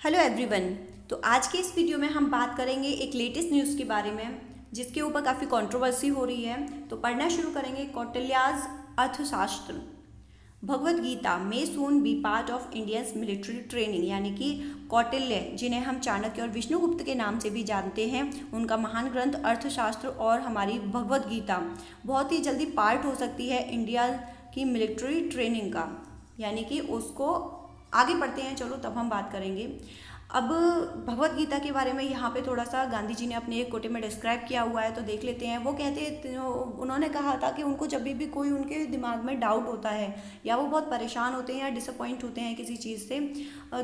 Hello everyone. तो आज के इस वीडियो में हम बात करेंगे एक लेटेस्ट न्यूज़ के बारे में जिसके ऊपर काफ़ी कंट्रोवर्सी हो रही है। तो पढ़ना शुरू करेंगे। कौटिल्याज अर्थशास्त्र भगवद गीता में soon be part of Indians military training, यानी कि कौटिल्य, जिन्हें हम चाणक्य और विष्णुगुप्त के नाम से भी जानते हैं, उनका महान ग्रंथ अर्थशास्त्र और हमारी भगवद गीता बहुत ही जल्दी पार्ट हो सकती है इंडिया की मिलिट्री ट्रेनिंग का, यानी कि उसको आगे बढ़ते हैं। चलो तब हम बात करेंगे। अब भगवत गीता के बारे में यहाँ पे थोड़ा सा गांधी जी ने अपने एक कोटे में डिस्क्राइब किया हुआ है, तो देख लेते हैं। वो कहते, उन्होंने कहा था कि उनको जब भी कोई उनके दिमाग में डाउट होता है या वो बहुत परेशान होते हैं या डिसअपॉइंट होते हैं किसी चीज़ से,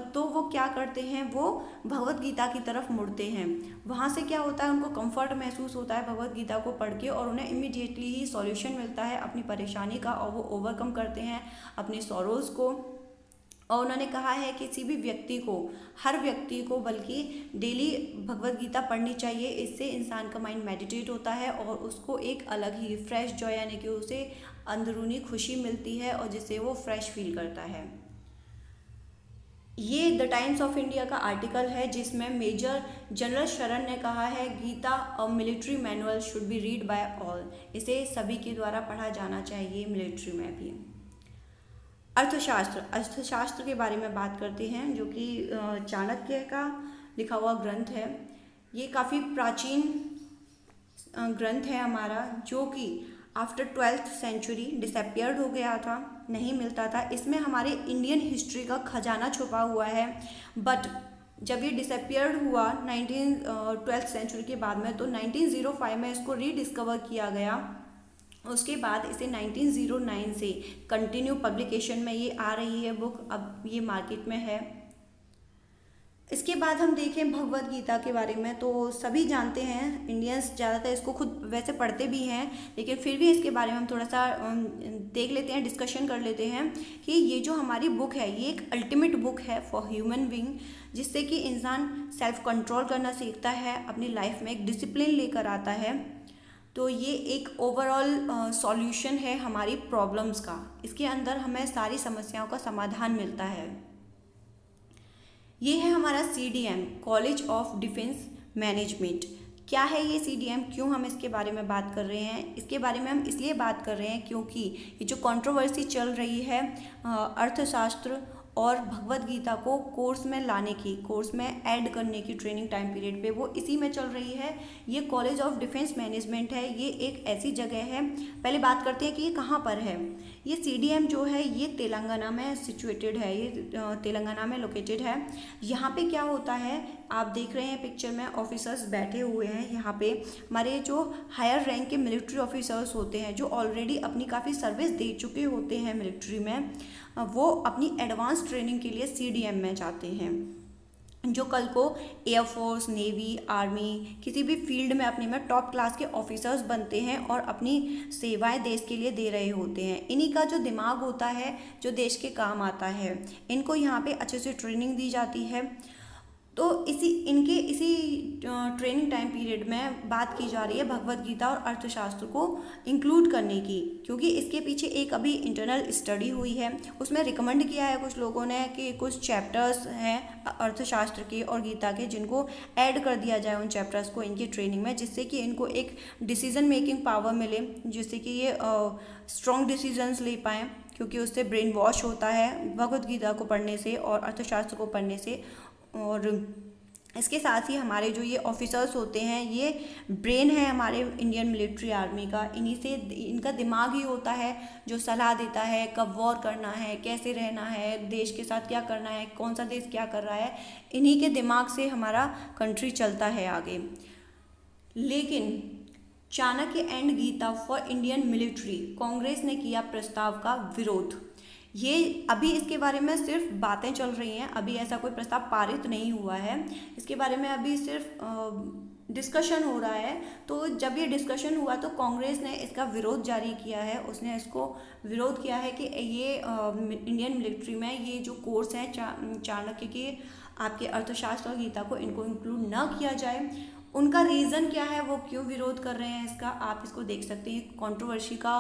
तो वो क्या करते हैं, वो भगवत गीता की तरफ मुड़ते हैं। वहाँ से क्या होता है, उनको कंफर्ट महसूस होता है भगवत गीता को पढ़ के, और उन्हें इमीडिएटली ही सॉल्यूशन मिलता है अपनी परेशानी का, और वो ओवरकम करते हैं अपने सॉरोज़ को। और उन्होंने कहा है कि किसी भी व्यक्ति को, हर व्यक्ति को बल्कि डेली भगवत गीता पढ़नी चाहिए। इससे इंसान का माइंड मेडिटेट होता है और उसको एक अलग ही फ्रेश जॉय, यानी कि उसे अंदरूनी खुशी मिलती है और जिससे वो फ्रेश फील करता है। ये द टाइम्स ऑफ इंडिया का आर्टिकल है जिसमें मेजर जनरल शरण ने कहा है, Gita a military manual should be read by all. इसे सभी के द्वारा पढ़ा जाना चाहिए मिलिट्री में भी। अर्थशास्त्र के बारे में बात करते हैं, जो कि चाणक्य का लिखा हुआ ग्रंथ है। ये काफ़ी प्राचीन ग्रंथ है हमारा, जो कि आफ्टर 12th सेंचुरी डिसअपियर्ड हो गया था, नहीं मिलता था। इसमें हमारे इंडियन हिस्ट्री का खजाना छुपा हुआ है। बट जब ये डिसअपियर्ड हुआ 12th सेंचुरी के बाद में, तो 1905 में इसको रीडिस्कवर किया गया। उसके बाद इसे 1909 से कंटिन्यू पब्लिकेशन में ये आ रही है बुक, अब ये मार्केट में है। इसके बाद हम देखें भगवद गीता के बारे में, तो सभी जानते हैं, इंडियंस ज़्यादातर इसको खुद वैसे पढ़ते भी हैं, लेकिन फिर भी इसके बारे में हम थोड़ा सा देख लेते हैं, डिस्कशन कर लेते हैं कि ये जो हमारी बुक है, ये एक अल्टीमेट बुक है फॉर ह्यूमन बीइंग, जिससे कि इंसान सेल्फ कंट्रोल करना सीखता है, अपनी लाइफ में एक डिसिप्लिन लेकर आता है। तो ये एक ओवरऑल सॉल्यूशन है हमारी प्रॉब्लम्स का। इसके अंदर हमें सारी समस्याओं का समाधान मिलता है। ये है हमारा CDM, college of defence management. क्या है ये CDM, क्यों हम इसके बारे में बात कर रहे हैं? इसके बारे में हम इसलिए बात कर रहे हैं क्योंकि ये जो कंट्रोवर्सी चल रही है अर्थशास्त्र और भगवद गीता को कोर्स में लाने की, कोर्स में ऐड करने की ट्रेनिंग टाइम पीरियड पे, वो इसी में चल रही है। ये कॉलेज ऑफ डिफेंस मैनेजमेंट है। ये एक ऐसी जगह है, पहले बात करते हैं कि ये कहाँ पर है। ये CDM जो है ये तेलंगाना में सिचुएटेड है, ये तेलंगाना में लोकेटेड है। यहाँ पे क्या होता है, आप देख रहे हैं पिक्चर में, ऑफिसर्स बैठे हुए हैं। यहाँ पे हमारे जो हायर रैंक के मिलिट्री ऑफिसर्स होते हैं, जो ऑलरेडी अपनी काफ़ी सर्विस दे चुके होते हैं मिलिट्री में, वो अपनी एडवांस ट्रेनिंग के लिए CDM में जाते हैं, जो कल को एयरफोर्स, नेवी, आर्मी, किसी भी फील्ड में अपने में टॉप क्लास के ऑफिसर्स बनते हैं और अपनी सेवाएं देश के लिए दे रहे होते हैं। इन्हीं का जो दिमाग होता है, जो देश के काम आता है, इनको यहाँ पे अच्छे से ट्रेनिंग दी जाती है। तो इसी ट्रेनिंग टाइम पीरियड में बात की जा रही है भगवद गीता और अर्थशास्त्र को इंक्लूड करने की, क्योंकि इसके पीछे एक अभी इंटरनल स्टडी हुई है। उसमें रिकमेंड किया है कुछ लोगों ने कि कुछ चैप्टर्स हैं अर्थशास्त्र के और गीता के, जिनको ऐड कर दिया जाए उन चैप्टर्स को इनकी ट्रेनिंग में, जिससे कि इनको एक डिसीजन मेकिंग पावर मिले, जिससे कि ये स्ट्रॉन्ग डिसीजंस ले पाएँ, क्योंकि उससे ब्रेन वॉश होता है भगवद गीता को पढ़ने से और अर्थशास्त्र को पढ़ने से। और इसके साथ ही हमारे जो ये ऑफिसर्स होते हैं, ये ब्रेन है हमारे इंडियन मिलिट्री आर्मी का। इन्हीं से, इनका दिमाग ही होता है जो सलाह देता है कब वॉर करना है, कैसे रहना है, देश के साथ क्या करना है, कौन सा देश क्या कर रहा है। इन्हीं के दिमाग से हमारा कंट्री चलता है आगे। लेकिन Chanakya and Gita for Indian military, Congress ने किया प्रस्ताव का विरोध। ये अभी इसके बारे में सिर्फ बातें चल रही हैं, अभी ऐसा कोई प्रस्ताव पारित नहीं हुआ है। इसके बारे में अभी सिर्फ डिस्कशन हो रहा है। तो जब ये डिस्कशन हुआ तो कांग्रेस ने इसका विरोध जारी किया है। उसने इसको विरोध किया है कि ये इंडियन मिलिट्री में ये जो कोर्स है चाणक्य के, आपके अर्थशास्त्र और गीता को, इनको इंक्लूड ना किया जाए। उनका रीज़न क्या है, वो क्यों विरोध कर रहे हैं इसका, आप इसको देख सकते हैं। कंट्रोवर्सी का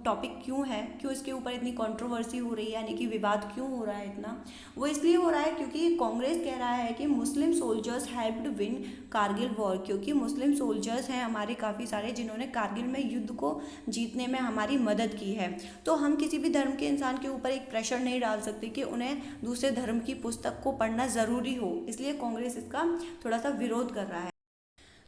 टॉपिक क्यों है, क्यों इसके ऊपर इतनी कंट्रोवर्सी हो रही है, यानी कि विवाद क्यों हो रहा है इतना, वो इसलिए हो रहा है क्योंकि कांग्रेस कह रहा है कि Muslim soldiers helped win Kargil war, क्योंकि मुस्लिम सोल्जर्स हैं हमारे काफ़ी सारे जिन्होंने कारगिल में युद्ध को जीतने में हमारी मदद की है। तो हम किसी भी धर्म के इंसान के ऊपर एक प्रेशर नहीं डाल सकते कि उन्हें दूसरे धर्म की पुस्तक को पढ़ना ज़रूरी हो, इसलिए कांग्रेस इसका थोड़ा सा विरोध कर रहा है।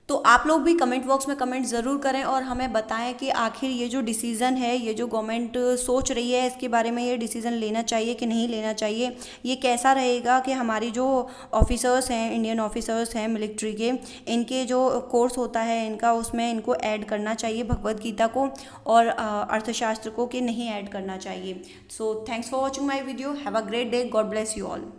तो आप लोग भी कमेंट बॉक्स में कमेंट ज़रूर करें और हमें बताएं कि आखिर ये जो डिसीज़न है, ये जो गवर्नमेंट सोच रही है, इसके बारे में ये डिसीज़न लेना चाहिए कि नहीं लेना चाहिए, ये कैसा रहेगा कि हमारी जो ऑफिसर्स हैं, इंडियन ऑफिसर्स हैं मिलिट्री के, इनके जो कोर्स होता है इनका, उसमें इनको ऐड करना चाहिए भगवद गीता को और अर्थशास्त्र को, कि नहीं ऐड करना चाहिए। So thanks for watching my video, have a great day, God bless you all.